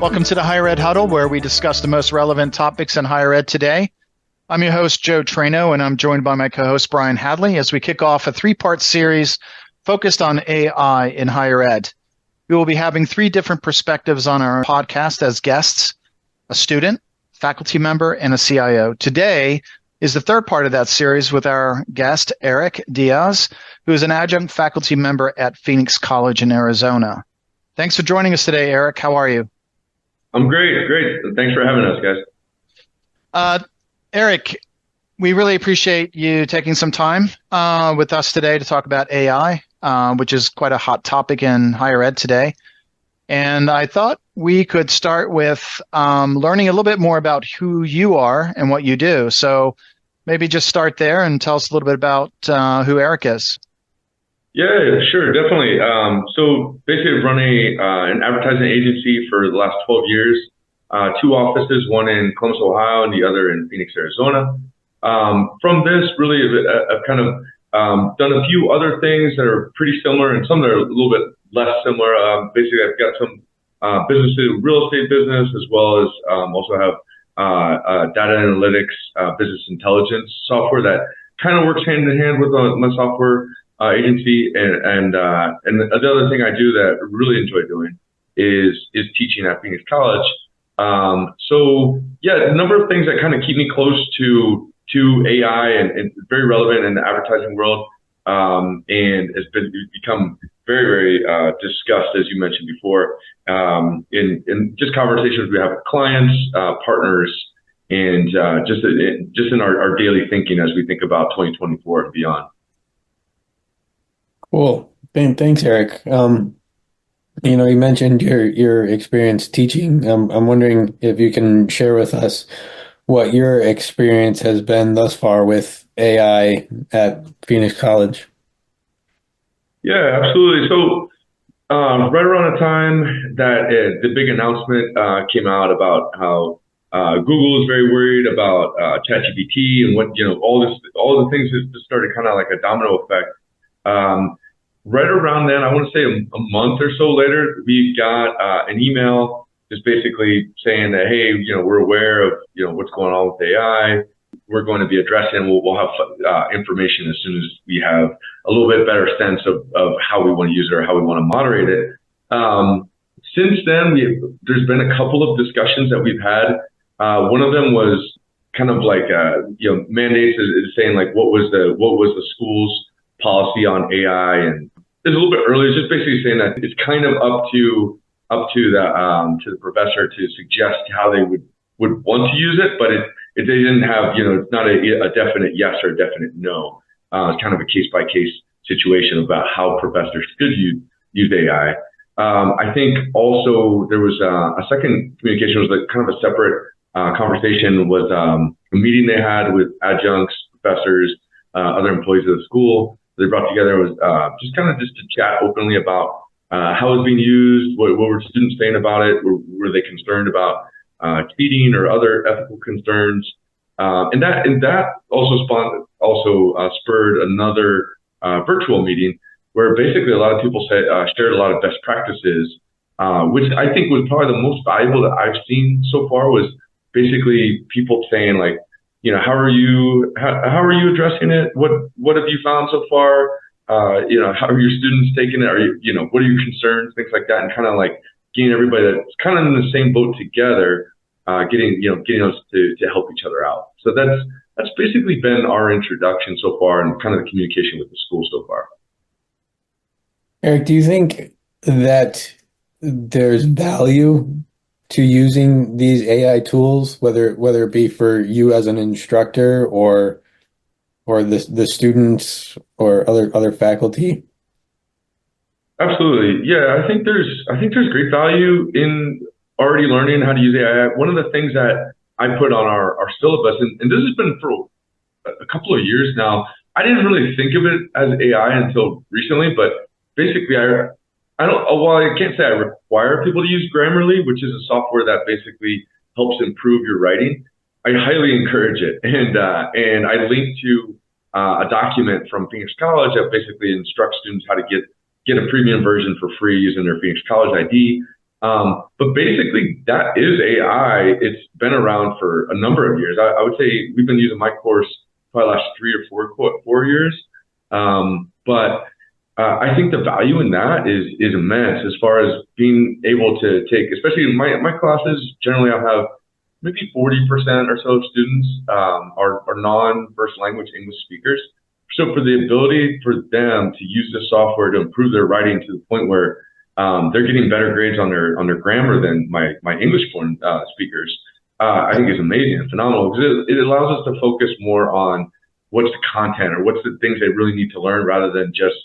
Welcome to the Higher Ed Huddle, where we discuss the most relevant topics in higher ed today. I'm your host, Joe Traino, and I'm joined by my co-host, Brian Hadley, as we kick off a three-part series focused on AI in higher ed. We will be having three different perspectives on our podcast as guests: a student, faculty member, and a CIO. Today is the third part of that series with our guest, Eric Diaz, who is an adjunct faculty member at Phoenix College in Arizona. Thanks for joining us today, Eric. How are you? I'm great. Thanks for having us, guys. Eric, we really appreciate you taking some time with us today to talk about AI, which is quite a hot topic in higher ed today. And I thought we could start with learning a little bit more about who you are and what you do. So maybe just start there and tell us a little bit about who Eric is. Yeah, sure, definitely. So basically, I've run an advertising agency for the last 12 years. Two offices, one in Columbus, Ohio, and the other in Phoenix, Arizona. From this, really, I've kind of done a few other things that are pretty similar, and some that are a little bit less similar. Basically, I've got some businesses, real estate business, as well as also have data analytics, business intelligence software that kind of works hand in hand with my software agency. And the other thing I do that I really enjoy doing is teaching at Phoenix College. So yeah, a number of things that kind of keep me close to AI and very relevant in the advertising world. And has become very, very discussed, as you mentioned before, in just conversations we have with clients, partners, and just in our daily thinking as we think about 2024 and beyond. Cool. Thanks, Eric. You mentioned your experience teaching. I'm wondering if you can share with us what your experience has been thus far with AI at Phoenix College. Yeah, absolutely. So right around the time that the big announcement came out about how Google is very worried about ChatGPT and what, all the things that just started kind of like a domino effect. Right around then, I want to say a month or so later, we got an email just basically saying that, hey, we're aware of, what's going on with AI. We're going to be addressing, we'll have information as soon as we have a little bit better sense of how we want to use it or how we want to moderate it. Since then, there's been a couple of discussions that we've had. One of them was kind of like, mandates is saying like, what was the school's policy on AI, and it's a little bit early. It's just basically saying that it's kind of up to the professor to suggest how they would want to use it, but they didn't have, it's not a definite yes or a definite no. It's kind of a case by case situation about how professors should use AI. I think also there was a second communication, was like kind of a separate conversation, was a meeting they had with adjuncts, professors, other employees of the school. They brought together was just to chat openly about how it's being used, what were students saying about it, were they concerned about cheating or other ethical concerns, and that also spurred another virtual meeting where basically a lot of people shared a lot of best practices, which I think was probably the most valuable that I've seen so far. Was basically people saying like, how are you addressing it? What have you found so far? How are your students taking it? Are you, what are your concerns? Things like that, and kind of like getting everybody that's kind of in the same boat together, getting us to help each other out. So that's basically been our introduction so far, and kind of the communication with the school so far. Eric, do you think that there's value to using these AI tools, whether it be for you as an instructor or the students or other faculty? Absolutely. Yeah, I think there's great value in already learning how to use AI. One of the things that I put on our syllabus, and this has been for a couple of years now, I didn't really think of it as AI until recently, but basically while I can't say I require people to use Grammarly, which is a software that basically helps improve your writing, I highly encourage it. And I linked to a document from Phoenix College that basically instructs students how to get a premium version for free using their Phoenix College ID. But basically, that is AI. It's been around for a number of years. I would say we've been using my course probably last 3 or 4 years. But I think the value in that is immense as far as being able to take, especially in my classes, generally I'll have maybe 40% or so of students are non-first language English speakers. So for the ability for them to use the software to improve their writing to the point where they're getting better grades on their grammar than my English-born speakers, I think is amazing and phenomenal, because it allows us to focus more on what's the content or what's the things they really need to learn, rather than just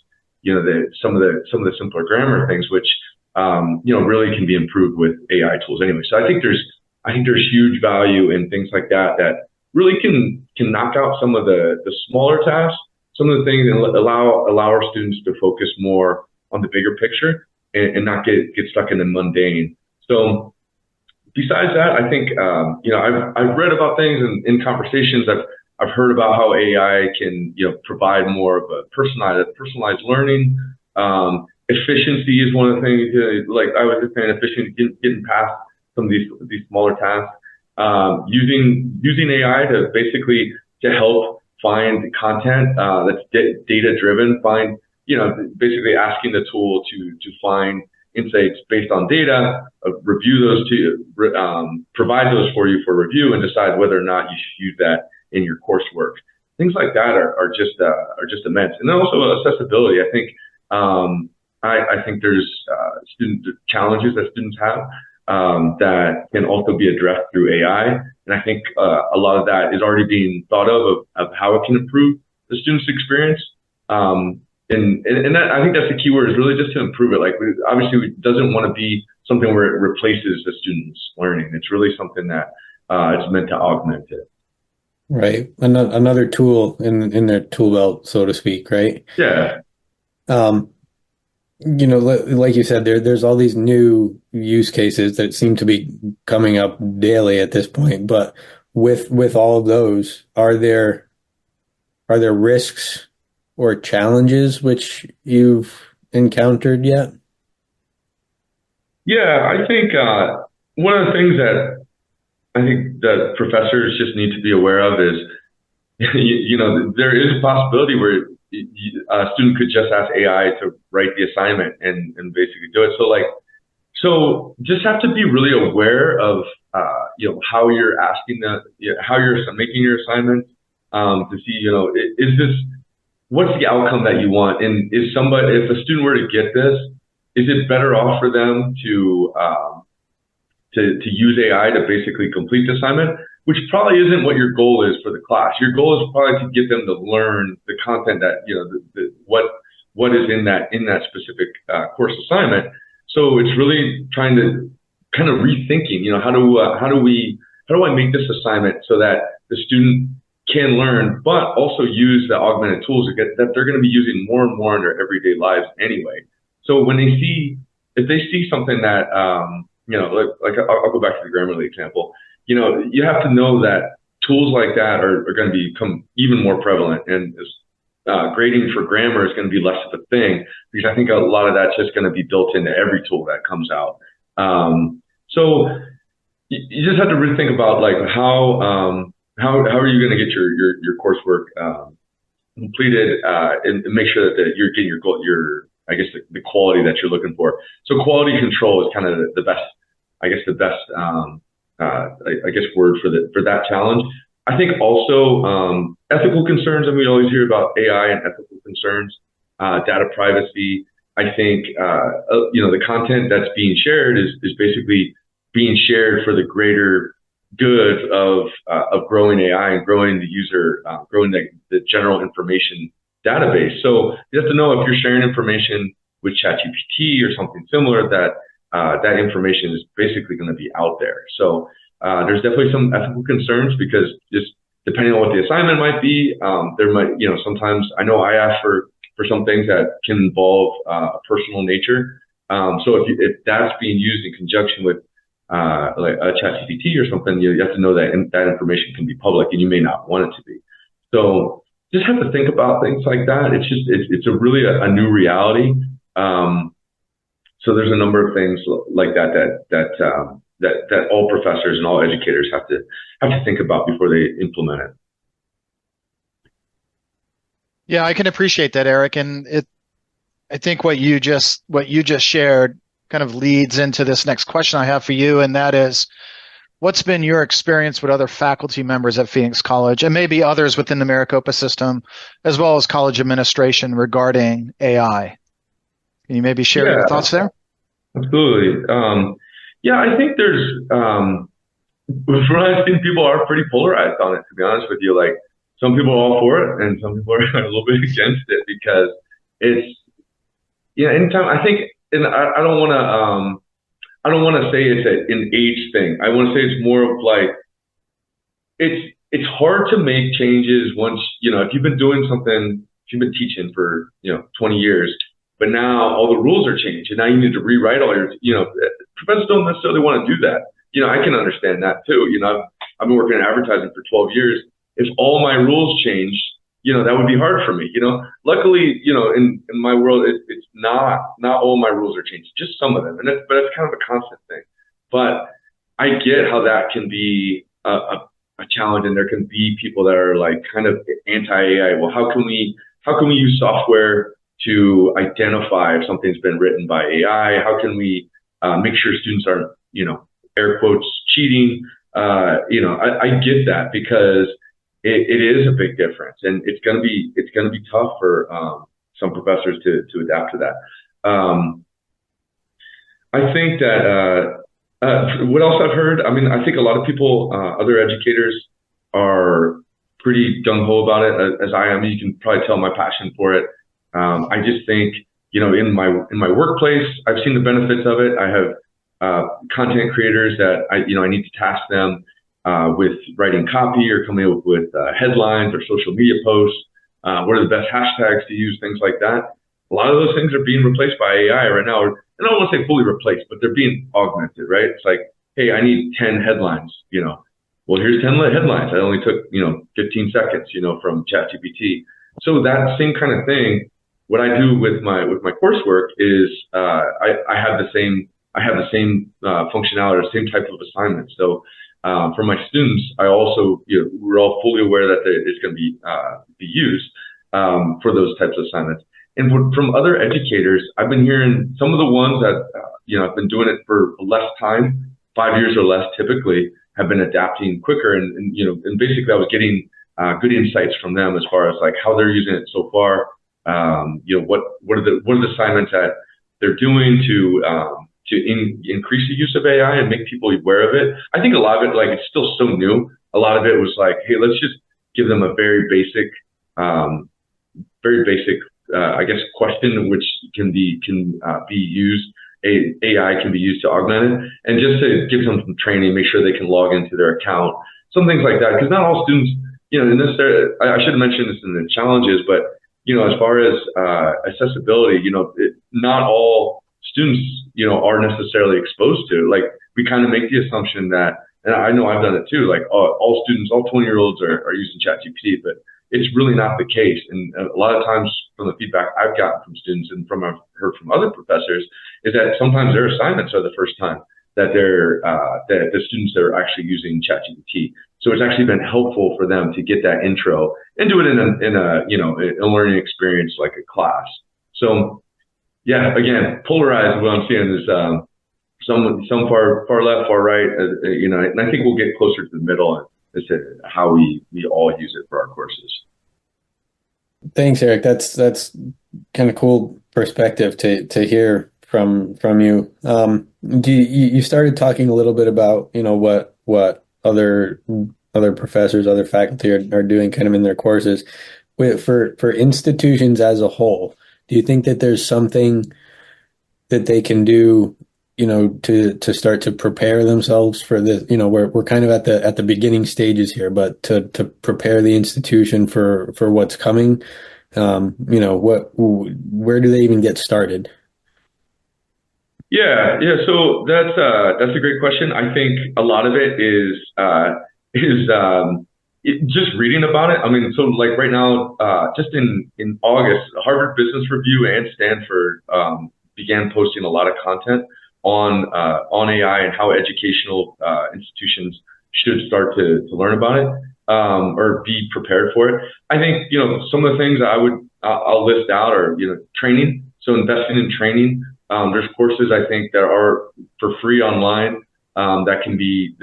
some of the simpler grammar things, which really can be improved with AI tools anyway. So I think there's huge value in things like that really can knock out some of the smaller tasks, some of the things, and allow our students to focus more on the bigger picture and not get stuck in the mundane. So besides that, I think I've read about things in conversations. I've heard about how AI can provide more of a personalized learning. Efficiency is one of the things. Like I was just saying, efficient, getting past some of these smaller tasks. Using AI to basically to help find content that's data driven. Basically asking the tool to find insights based on data, review those provide those for you for review, and decide whether or not you should use that in your coursework. Things like that are just immense. And then also accessibility. I think I think there's student challenges that students have that can also be addressed through AI. And I think a lot of that is already being thought of how it can improve the student's experience. And that, I think that's the key word, is really just to improve it. Like, obviously it doesn't want to be something where it replaces the student's learning. It's really something that it's meant to augment it. Right. Another tool in their tool belt, so to speak, right? Yeah. Like you said, there's all these new use cases that seem to be coming up daily at this point. But with all of those, are there risks or challenges which you've encountered yet? Yeah, I think one of the things that I think that professors just need to be aware of is, there is a possibility where a student could just ask AI to write the assignment and basically do it. So just have to be really aware of, how you're asking how you're making your assignment, to see, is this, what's the outcome that you want? And if a student were to get this, is it better off for them to use AI to basically complete the assignment, which probably isn't what your goal is for the class. Your goal is probably to get them to learn the content that, what is in that specific course assignment. So it's really trying to kind of rethinking, how do I make this assignment so that the student can learn, but also use the augmented tools that they're going to be using more and more in their everyday lives anyway. So when if they see something that, like I'll go back to the Grammarly example. You have to know that tools like that are going to become even more prevalent, and grading for grammar is going to be less of a thing, because I think a lot of that's just going to be built into every tool that comes out. So you just have to really think about, like, how are you going to get your coursework completed and make sure that you're getting I guess the quality that you're looking for. So quality control is kind of the best word for that challenge. I think also ethical concerns, and we always hear about AI and ethical concerns, data privacy. I think the content that's being shared is basically being shared for the greater good of growing AI and growing the user, growing the general information database. So you have to know, if you're sharing information with ChatGPT or something similar, that information is basically going to be out there. So there's definitely some ethical concerns, because just depending on what the assignment might be, there might, sometimes I know I ask for some things that can involve a personal nature. So if that's being used in conjunction with like a ChatGPT or something, you have to know that that information can be public, and you may not want it to be. So just have to think about things like that. It's a really a new reality. So there's a number of things like that all professors and all educators have to think about before they implement it. Yeah, I can appreciate that, Eric. And I think what you just shared kind of leads into this next question I have for you, and that is, what's been your experience with other faculty members at Phoenix College and maybe others within the Maricopa system, as well as college administration regarding AI? Can you maybe share your thoughts there? Absolutely. Yeah, I think from what I've seen, people are pretty polarized on it, to be honest with you. Like, some people are all for it and some people are a little bit against it, because it's, anytime, I think, and I don't want to say it's an age thing. I want to say it's more of like, it's hard to make changes once, if you've been doing something, if you've been teaching for, 20 years, but now all the rules are changed and now you need to rewrite all your, professors don't necessarily want to do that. I can understand that too. I've been working in advertising for 12 years. If all my rules changed, that would be hard for me. Luckily, in my world, it's not all my rules are changed, just some of them. But it's kind of a constant thing. But I get how that can be a challenge, and there can be people that are like kind of anti-AI. Well, how can we use software to identify if something's been written by AI? How can we make sure students aren't, air quotes, cheating? I get that, because it is a big difference, and it's gonna be tough for some professors to adapt to that. I think that what else I've heard, I think a lot of people, other educators, are pretty gung ho about it, as I am. You can probably tell my passion for it. I just think, in my workplace, I've seen the benefits of it. I have content creators that I need to task them with writing copy or coming up with headlines or social media posts. What are the best hashtags to use, things like that. A lot of those things are being replaced by AI right now. And I don't want to say fully replaced, but they're being augmented, right? It's like, hey, I need 10 headlines, well, here's 10 headlines. I only took, 15 seconds, from ChatGPT. So that same kind of thing, what I do with my coursework is I have the same functionality, or same type of assignment. So for my students, I also, we're all fully aware that it's going to be used for those types of assignments. And from other educators, I've been hearing some of the ones that, I've been doing it for less time, 5 years or less typically, have been adapting quicker. And basically I was getting good insights from them as far as like how they're using it so far. What are the assignments that they're doing to increase the use of AI and make people aware of it. I think a lot of it, like, it's still so new. A lot of it was like, hey, let's just give them a very basic, I guess, question, which can be used. AI can be used to augment it, and just to give them some training, make sure they can log into their account, some things like that. Because not all students, necessarily, I should mention this in the challenges, but as far as accessibility, not all students, are necessarily exposed to it. Like, we kind of make the assumption that, and I know I've done it too, like all students, all 20-year-olds are using ChatGPT, but it's really not the case. And a lot of times, from the feedback I've gotten from students and I've heard from other professors, is that sometimes their assignments are the first time that that the students are actually using ChatGPT. So it's actually been helpful for them to get that intro and do it in a learning experience like a class. So yeah, again, polarized. What I'm seeing is some far left, far right. And I think we'll get closer to the middle as to how we all use it for our courses. Thanks, Eric. That's kind of cool perspective to hear from you. You started talking a little bit about what other professors, other faculty are doing kind of in their courses. For institutions as a whole, do you think that there's something that they can do, to start to prepare themselves for this? We're kind of at the beginning stages here, but to prepare the institution for what's coming, where do they even get started? Yeah. So that's a great question. I think a lot of it is just reading about it. I mean, so like right now, just in August, Harvard Business Review and Stanford began posting a lot of content on AI and how educational institutions should start to learn about it or be prepared for it. I think some of the things I'll list out are training. So investing in training. There's courses I think that are for free online that can be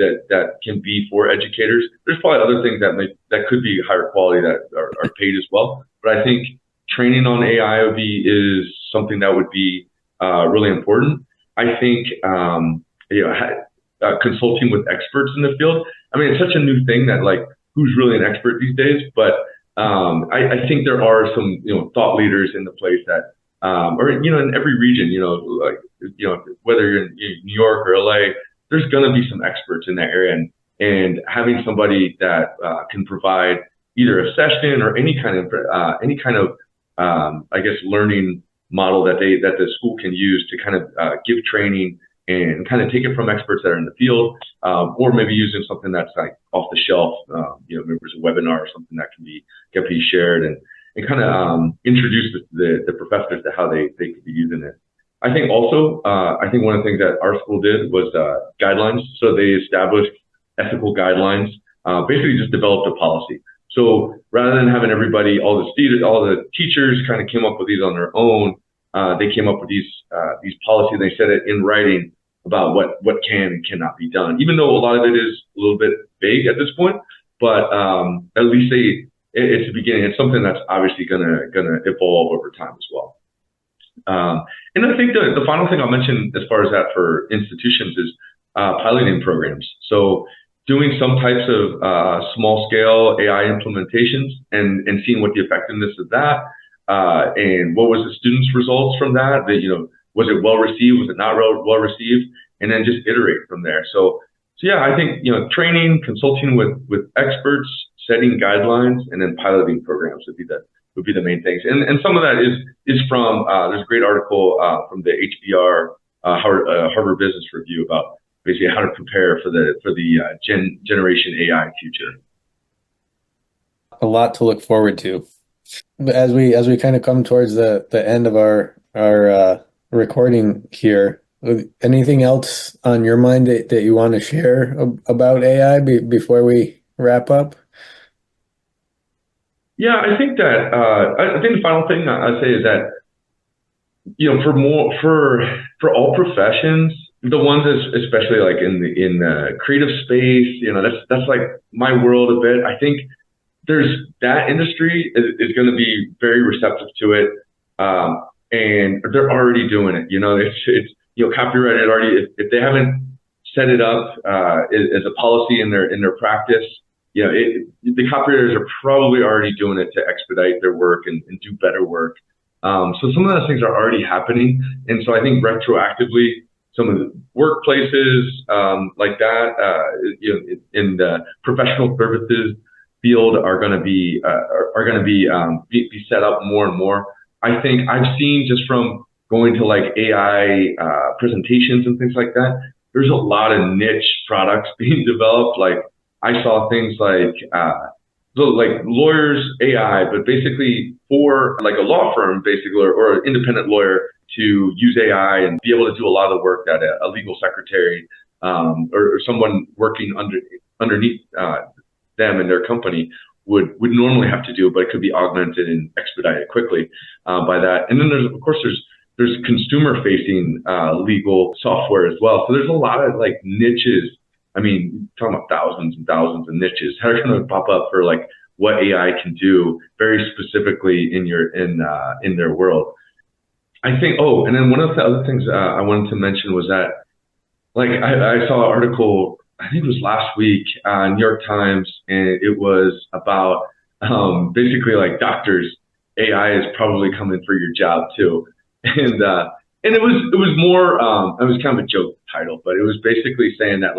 for educators. There's probably other things that could be higher quality that are paid as well. But I think training on AI is something that would be really important. I think consulting with experts in the field. I mean, it's such a new thing that who's really an expert these days. But I think there are some thought leaders in the place that or in every region, whether you're in New York or LA, there's going to be some experts in that area, and having somebody that can provide either a session or any kind of I guess learning model that the school can use to kind of give training and kind of take it from experts that are in the field, or maybe using something that's off the shelf. Maybe there's a webinar or something that can be shared and kind of introduce the professors to how they could be using it. I think also, I think one of the things that our school did was guidelines. So they established ethical guidelines, basically just developed a policy. So rather than having everybody, all the teachers kind of came up with these on their own, they came up with these policies. They set it in writing about what can and cannot be done, even though a lot of it is a little bit vague at this point. But at least it's the beginning. It's something that's obviously gonna evolve over time as well. And I think the final thing I'll mention as far as that for institutions is piloting programs. So doing some types of small scale AI implementations and seeing what the effectiveness of that and what was the students' results from that. Was it well received? Was it not well received? And then just iterate from there. So yeah, I think training, consulting with experts, setting guidelines, and then piloting programs would be the main things. And some of that is from there's a great article from the HBR Harvard Business Review about basically how to prepare for the generation AI future. A lot to look forward to. As we kind of come towards the end of our recording here, anything else on your mind that you want to share about AI before we wrap up? Yeah, I think that I think the final thing I'd say is that for all professions, the ones especially in the creative space, that's like my world a bit. I think there's that industry is going to be very receptive to it, and they're already doing it. It's copyrighted already. If they haven't set it up as a policy in their practice, the copywriters are probably already doing it to expedite their work and do better work. So some of those things are already happening, and so I think retroactively, some of the workplaces like that, in the professional services field are going to be set up more and more. I think I've seen just from going to AI presentations and things like that, there's a lot of niche products being developed. I saw things like lawyers AI, but basically for a law firm, basically, or an independent lawyer to use AI and be able to do a lot of the work that a legal secretary or someone working underneath them in their company would normally have to do, but it could be augmented and expedited quickly by that. And then there's consumer facing legal software as well. So there's a lot of niches. I mean, talking about thousands and thousands of niches that are going to pop up for what AI can do very specifically in their world. I think. Oh, and then one of the other things I wanted to mention was that, I saw an article, I think it was last week, New York Times, and it was about basically doctors. AI is probably coming for your job too, and it was more. It was kind of a joke title, but it was basically saying that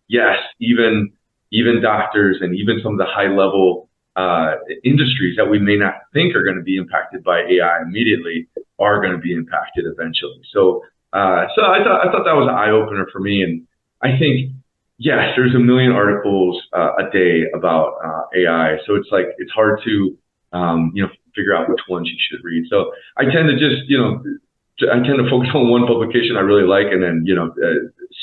yes, even doctors and even some of the high level industries that we may not think are going to be impacted by AI immediately are going to be impacted eventually. So I thought that was an eye opener for me, and I think yes, there's a million articles a day about AI, so it's hard to figure out which ones you should read. So I tend to just I tend to focus on one publication I really like, and then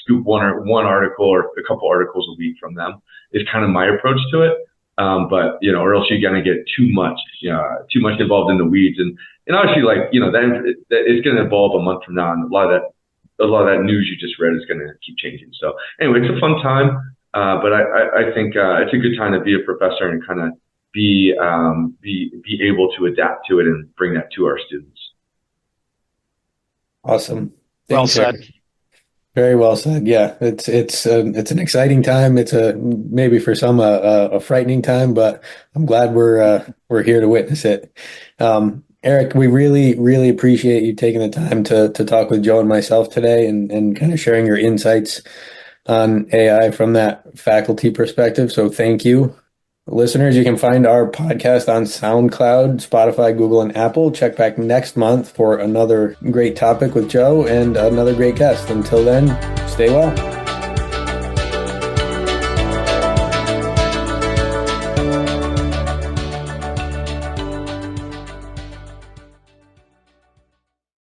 scoop one article or a couple articles a week from them. Is kind of my approach to it. But or else you're gonna get too much involved in the weeds, and obviously then it's gonna evolve a month from now, and a lot of that news you just read is gonna keep changing. So anyway, it's a fun time, but I think it's a good time to be a professor and kind of be able to adapt to it and bring that to our students. Awesome. Well said. Very well said. Yeah, it's an exciting time. It's maybe for some a frightening time, but I'm glad we're here to witness it. Eric, we really appreciate you taking the time to talk with Joe and myself today and kind of sharing your insights on AI from that faculty perspective. So thank you. Listeners, you can find our podcast on SoundCloud, Spotify, Google, and Apple. Check back next month for another great topic with Joe and another great guest. Until then, stay well.